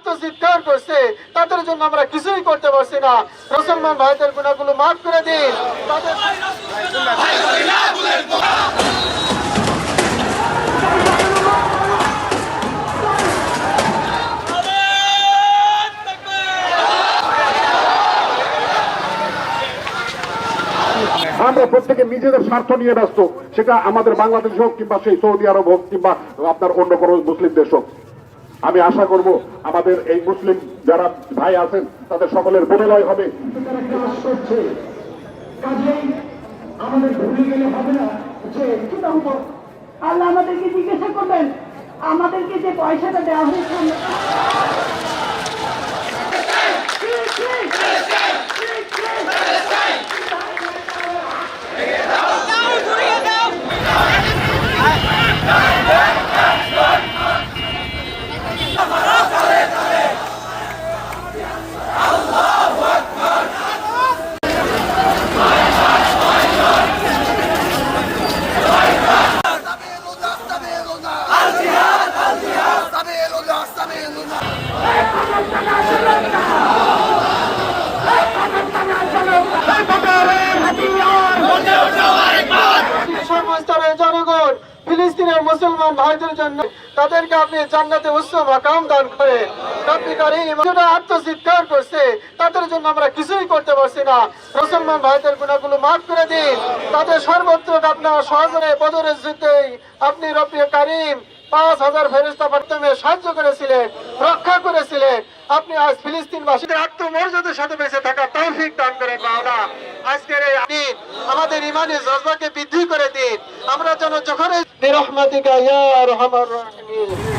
আত্মচিৎকার করছে, তাদের জন্য আমরা কিছুই করতে পারছি না। মুসলমান ভাইদের গুনাহগুলো মাফ করে দিন। তাদের আমরা প্রত্যেকে নিজেদের স্বার্থ নিয়ে ব্যস্ত, সেটা আমাদের বাংলাদেশ হোক কিংবা সেই সৌদি আরব হোক কিংবা আপনার অন্য কোনো মুসলিম দেশ হোক। আমি আশা করব আমাদের এই মুসলিম যারা ভাই আছেন তাদের সকলের বোধোদয় হবে। আমাদের ভুলে গেলে হবে না যে আল্লাহ আমাদেরকে জিজ্ঞাসা করবেন আমাদেরকে যে পয়সাটা দেওয়া হয়েছে সর্বস্তরের জনগণ ফিলিস্তিনের মুসলমান ভাইদের জন্য তাদেরকে আপনি জান্নাতে উচ্চ মাকাম দান করেন। রব্বি কারীম যারা আত্মচিৎকার করছে, তাদের জন্য আমরা কিছুই করতে পারছি না। মুসলমান ভাইদের গুনাহগুলো মাফ করে দিন। তাদের সর্বত্র আপনার সহজরে বদরের যুদ্ধে আপনি রব্বি কারীম 5000 ফেরেশতা মাধ্যমে সাহায্য করেছিলেন, রক্ষা করেছিলেন। আপনি আজ ফিলিস্তিনবাসীদের আত্মমর্যাদার সাথে বেঁচে থাকার তৌফিক দান করেন মাওলা। আজকের এই দিন আমাদের ইমানের জজবাকে বৃদ্ধি করে দিন। আমরা যেন যখন বিরহমাতিকা ইয়া আরহামার রাহিমিন।